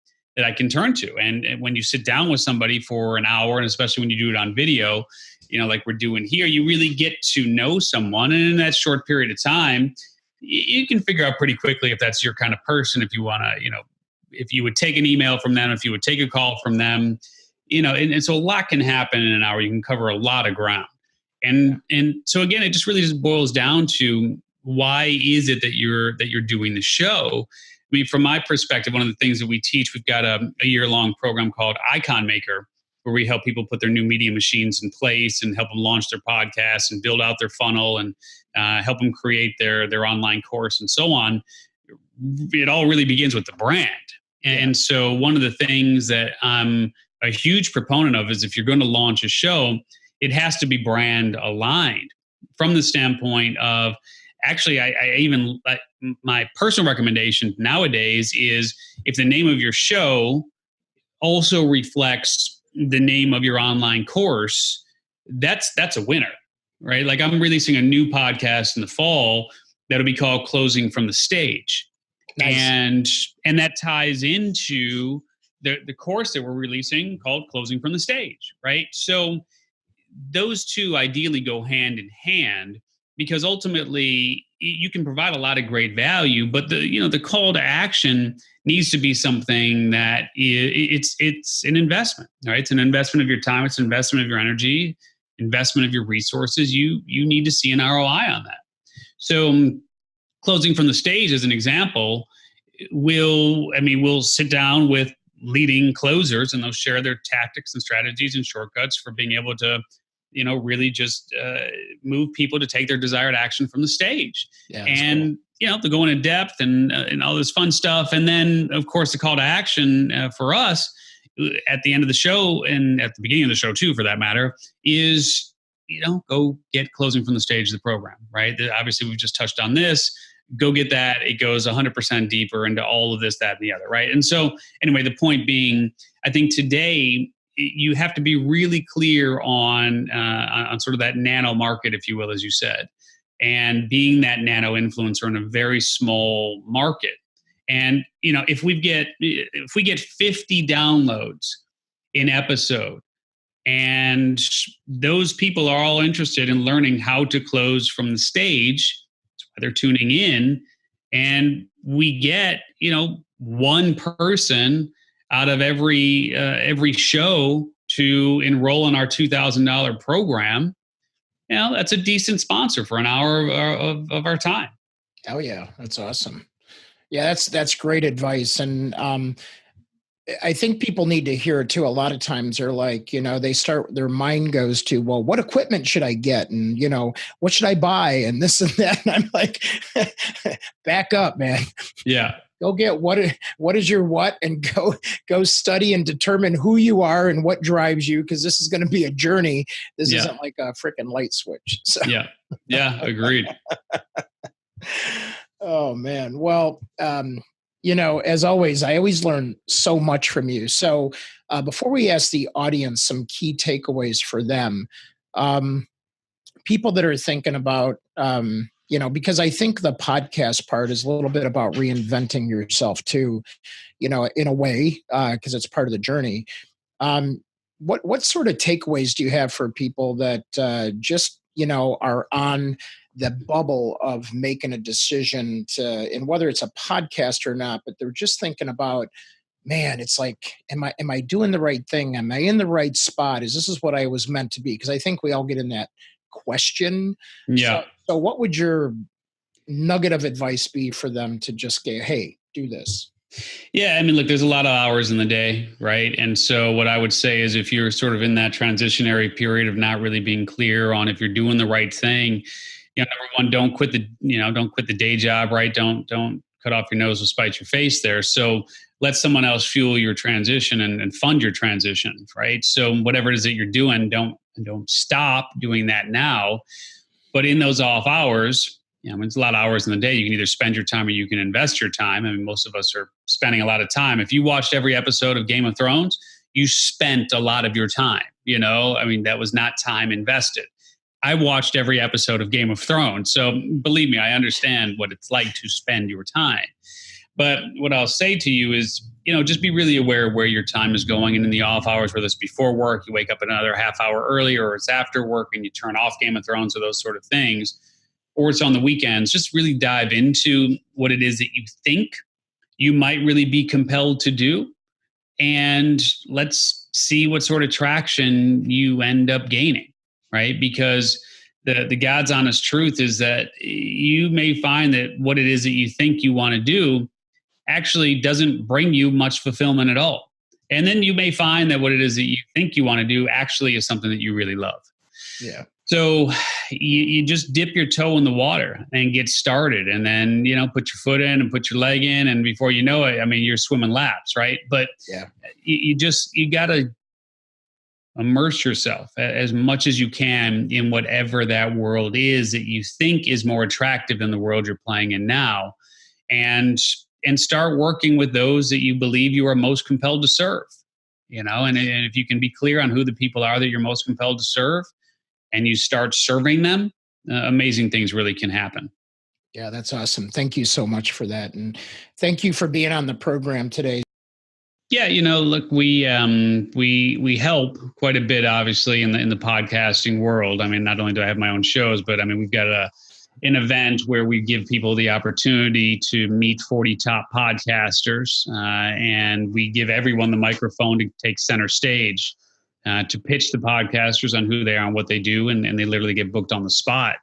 turn to. And when you sit down with somebody for an hour, and especially when you do it on video, like we're doing here, you really get to know someone, and in that short period of time, you can figure out pretty quickly if that's your kind of person. If you want to, if you would take an email from them, if you would take a call from them, and so a lot can happen in an hour. You can cover a lot of ground. And so again, it just really just boils down to, why is it that you're doing the show? I mean, from my perspective, one of the things that we teach, we've got a year-long program called Icon Maker, where we help people put their new media machines in place and help them launch their podcasts and build out their funnel and help them create their online course and so on. It all really begins with the brand. And so one of the things that I'm a huge proponent of is, if you're going to launch a show, it has to be brand aligned, from the standpoint of, actually, I even, my personal recommendation nowadays is, if the name of your show also reflects the name of your online course, that's a winner, right? Like, I'm releasing a new podcast in the fall that'll be called Closing from the Stage. Nice. And that ties into the course that we're releasing called Closing from the Stage, right? So those two ideally go hand in hand, because ultimately you can provide a lot of great value, but the call to action needs to be something that it's an investment, right? It's an investment of your time, it's an investment of your energy, investment of your resources. You need to see an ROI on that. So Closing from the Stage, as an example, we'll sit down with leading closers, and they'll share their tactics and strategies and shortcuts for being able to, really just move people to take their desired action from the stage. Yeah, and cool. To go into depth and all this fun stuff. And then, of course, the call to action for us at the end of the show, and at the beginning of the show too, for that matter, is, go get Closing from the Stage, the program, right? Obviously, we've just touched on this. Go get that. It goes 100% deeper into all of this, that, and the other, right? And so, anyway, the point being, I think today you have to be really clear on sort of that nano market, if you will, as you said, and being that nano influencer in a very small market. And if we get 50 downloads in episode, and those people are all interested in learning how to close from the stage, they're tuning in, and we get one person out of every show to enroll in our $2,000 program. That's a decent sponsor for an hour of our time. Oh yeah, that's awesome. Yeah, that's great advice. And I think people need to hear it too. A lot of times they're like, their mind goes to, well, what equipment should I get? And, what should I buy? And this and that. And I'm like, back up, man. Yeah. Go get what is your what, and go study and determine who you are and what drives you. Cause this is going to be a journey. This isn't like a freaking light switch. So. Yeah. Yeah. Agreed. Oh man. Well, as always, I always learn so much from you. So before we ask the audience some key takeaways for them, people that are thinking about, because I think the podcast part is a little bit about reinventing yourself too, in a way, because it's part of the journey. What sort of takeaways do you have for people that just, are on the bubble of making a decision and whether it's a podcast or not, but they're just thinking about, man, it's like, am I doing the right thing? Am I in the right spot? Is what I was meant to be? Because I think we all get in that question. Yeah. So what would your nugget of advice be for them to just go, hey, do this? Yeah. I mean, look, there's a lot of hours in the day, right? And so what I would say is, if you're sort of in that transitionary period of not really being clear on if you're doing the right thing, number one, don't quit the day job, right? Don't cut off your nose to spite your face there. So let someone else fuel your transition and fund your transition, right? So whatever it is that you're doing, don't stop doing that now. But in those off hours, it's a lot of hours in the day. You can either spend your time or you can invest your time. I mean, most of us are spending a lot of time. If you watched every episode of Game of Thrones, you spent a lot of your time, that was not time invested. I watched every episode of Game of Thrones. So believe me, I understand what it's like to spend your time. But what I'll say to you is, just be really aware of where your time is going. And in the off hours, whether it's before work, you wake up another half hour earlier, or it's after work and you turn off Game of Thrones, or those sort of things, or it's on the weekends, just really dive into what it is that you think you might really be compelled to do. And let's see what sort of traction you end up gaining, right? Because the God's honest truth is that you may find that what it is that you think you want to do actually doesn't bring you much fulfillment at all. And then you may find that what it is that you think you want to do actually is something that you really love. Yeah. So you just dip your toe in the water and get started, and then, put your foot in and put your leg in. And before you know it, I mean, you're swimming laps, right? But yeah, you got to immerse yourself as much as you can in whatever that world is that you think is more attractive than the world you're playing in now. And start working with those that you believe you are most compelled to serve, and if you can be clear on who the people are that you're most compelled to serve, and you start serving them, amazing things really can happen. Yeah, that's awesome. Thank you so much for that. And thank you for being on the program today. Yeah, look, we help quite a bit, obviously, in the podcasting world. I mean, not only do I have my own shows, but I mean, we've got an event where we give people the opportunity to meet 40 top podcasters, and we give everyone the microphone to take center stage to pitch the podcasters on who they are and what they do, and they literally get booked on the spot.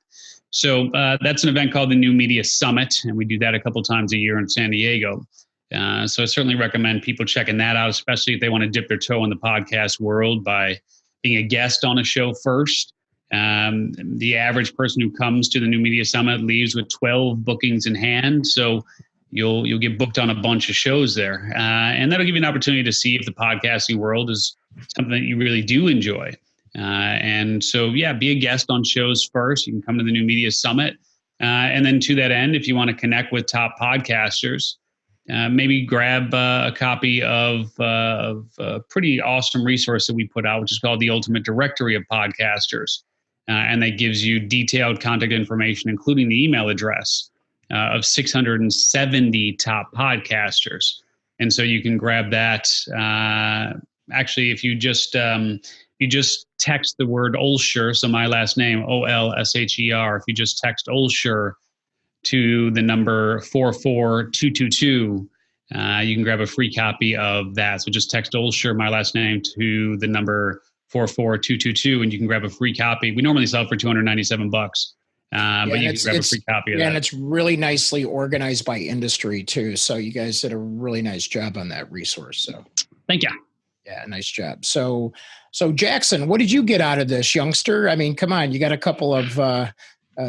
So that's an event called the New Media Summit, and we do that a couple times a year in San Diego. So I certainly recommend people checking that out, especially if they want to dip their toe in the podcast world by being a guest on a show first. The average person who comes to the New Media Summit leaves with 12 bookings in hand. So you'll get booked on a bunch of shows there. And that'll give you an opportunity to see if the podcasting world is something that you really do enjoy. And so, yeah, be a guest on shows first. You can come to the New Media Summit. And then to that end, if you want to connect with top podcasters, maybe grab a copy of a pretty awesome resource that we put out, which is called the Ultimate Directory of Podcasters. And that gives you detailed contact information, including the email address of 670 top podcasters. And so you can grab that. Actually, if you just text the word Olsher, so my last name, Olsher, if you just text Olsher to the number 44222, you can grab a free copy of that. So just text Olsher, my last name, to the number 44222, and you can grab a free copy. We normally sell for $297, but you can grab a free copy of that. And it's really nicely organized by industry too. So you guys did a really nice job on that resource. So thank you. Yeah, nice job. So Jackson, what did you get out of this, youngster? I mean, come on, you got a couple of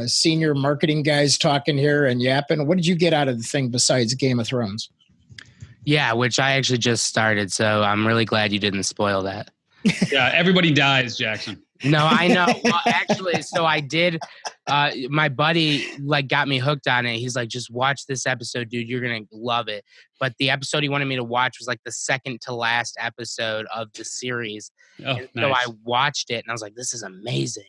senior marketing guys talking here and yapping. What did you get out of the thing besides Game of Thrones? Yeah, which I actually just started, so I'm really glad you didn't spoil that. Yeah, everybody dies, Jackson. No, I know. Well, actually, so I did. My buddy got me hooked on it. He's like, just watch this episode, dude. You're going to love it. But the episode he wanted me to watch was the second to last episode of the series. Oh, nice. So I watched it and I was like, this is amazing.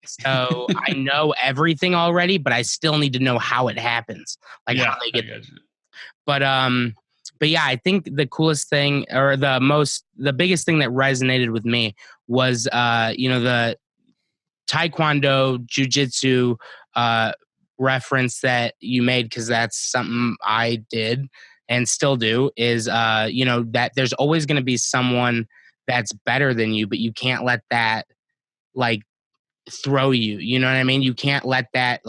So I know everything already, but I still need to know how it happens. How they get it. But yeah, I think the coolest thing or the biggest thing that resonated with me was, the Taekwondo Jiu-Jitsu reference that you made, because that's something I did and still do, is, that there's always going to be someone that's better than you, but you can't let that throw you. You know what I mean? You can't let that,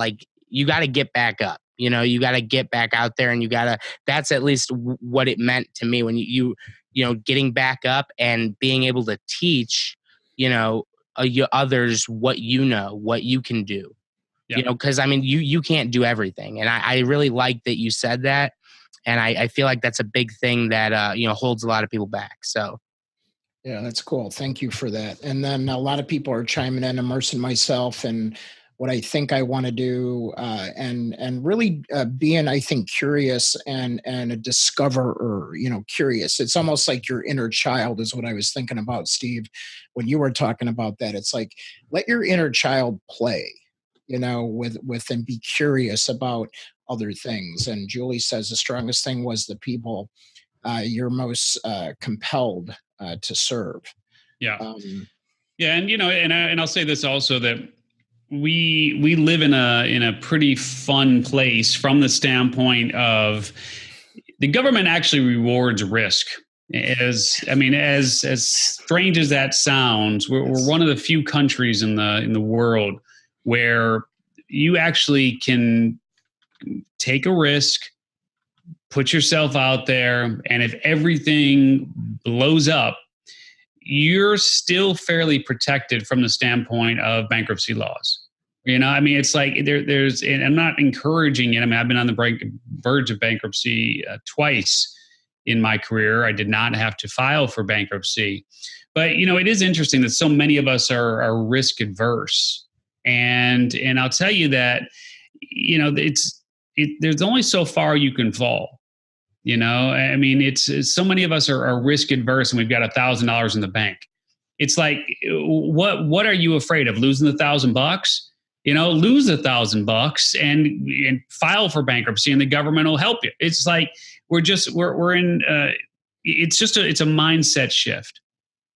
you got to get back up. You got to get back out there, and that's at least what it meant to me when you getting back up and being able to teach, others what what you can do, because you can't do everything. And I really like that you said that. And I feel like that's a big thing that, holds a lot of people back. So. Yeah, that's cool. Thank you for that. And then a lot of people are chiming in, immersing myself. And what I think I want to do, and really being, I think, curious and a discoverer, curious. It's almost like your inner child is what I was thinking about, Steve, when you were talking about that. It's like, let your inner child play, with and be curious about other things. And Julie says the strongest thing was the people you're most compelled to serve. Yeah. Yeah. And, and I'll say this also, that we live in a pretty fun place from the standpoint of the government actually rewards risk. As strange as that sounds, we're one of the few countries in the world where you actually can take a risk, put yourself out there, and if everything blows up, you're still fairly protected from the standpoint of bankruptcy laws. It's like there's, and I'm not encouraging it. I've been on the verge of bankruptcy twice in my career. I did not have to file for bankruptcy, but it is interesting that so many of us are risk adverse, and I'll tell you that there's only so far you can fall. It's so many of us are risk adverse, and we've got $1,000 in the bank. It's like, what are you afraid of? Losing $1,000? Lose $1,000 and file for bankruptcy, and the government will help you. It's like we're in. It's a mindset shift,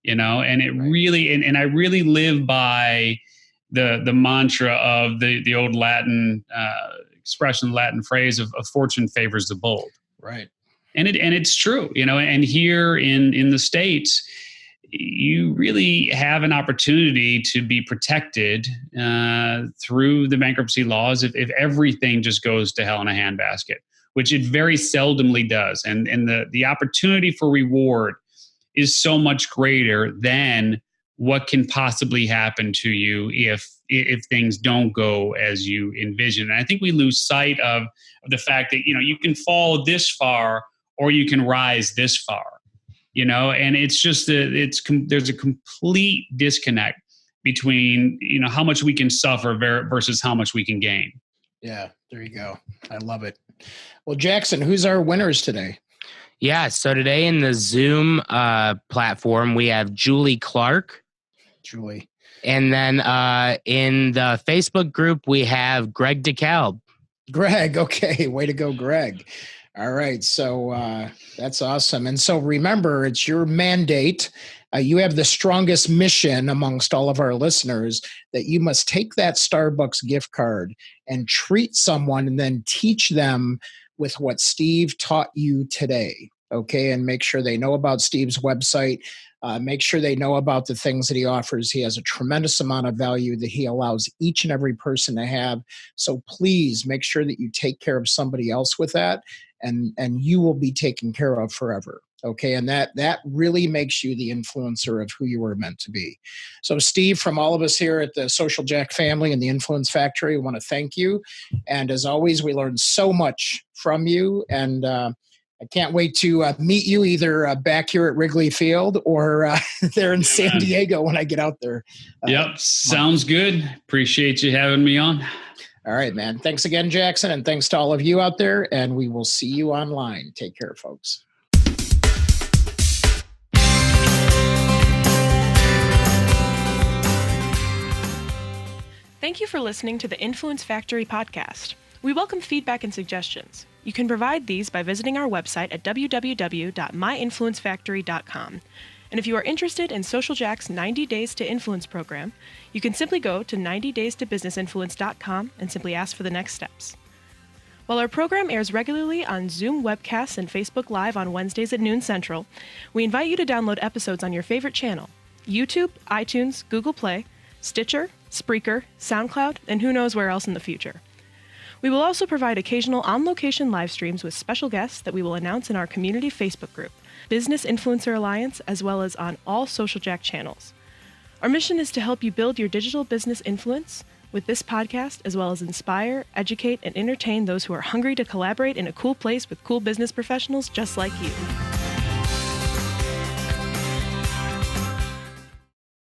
and it really and I really live by the mantra of the old Latin expression, Latin phrase of fortune favors the bold. Right. And it's true, and here in the States, you really have an opportunity to be protected through the bankruptcy laws if everything just goes to hell in a handbasket, which it very seldomly does. And the opportunity for reward is so much greater than what can possibly happen to you if things don't go as you envision. And I think we lose sight of the fact that, you can fall this far or you can rise this far. And it's just there's a complete disconnect between, how much we can suffer versus how much we can gain. Yeah, there you go. I love it. Well, Jackson, who's our winners today? Yeah, so today in the Zoom platform, we have Julie Clark. Julie. And then in the Facebook group, we have Greg DeKalb. Greg, okay. Way to go, Greg. All right. So that's awesome. And so remember, it's your mandate. You have the strongest mission amongst all of our listeners that you must take that Starbucks gift card and treat someone and then teach them with what Steve taught you today. Okay. And make sure they know about Steve's website. Make sure they know about the things that he offers. He has a tremendous amount of value that he allows each and every person to have. So please make sure that you take care of somebody else with that, and you will be taken care of forever. Okay. And that really makes you the influencer of who you were meant to be. So Steve, from all of us here at the Social Jack family and the Influence Factory, I want to thank you. And as always, we learned so much from you. And I can't wait to meet you either back here at Wrigley Field or there in San Diego when I get out there. Yep. Sounds good. Appreciate you having me on. All right, man. Thanks again, Jackson. And thanks to all of you out there. And we will see you online. Take care, folks. Thank you for listening to the Influence Factory podcast. We welcome feedback and suggestions. You can provide these by visiting our website at www.myinfluencefactory.com. And if you are interested in Social Jack's 90 Days to Influence program, you can simply go to 90daystobusinessinfluence.com and simply ask for the next steps. While our program airs regularly on Zoom webcasts and Facebook Live on Wednesdays at noon Central, we invite you to download episodes on your favorite channel: YouTube, iTunes, Google Play, Stitcher, Spreaker, SoundCloud, and who knows where else in the future. We will also provide occasional on-location live streams with special guests that we will announce in our community Facebook group, Business Influencer Alliance, as well as on all Social Jack channels. Our mission is to help you build your digital business influence with this podcast, as well as inspire, educate, and entertain those who are hungry to collaborate in a cool place with cool business professionals just like you.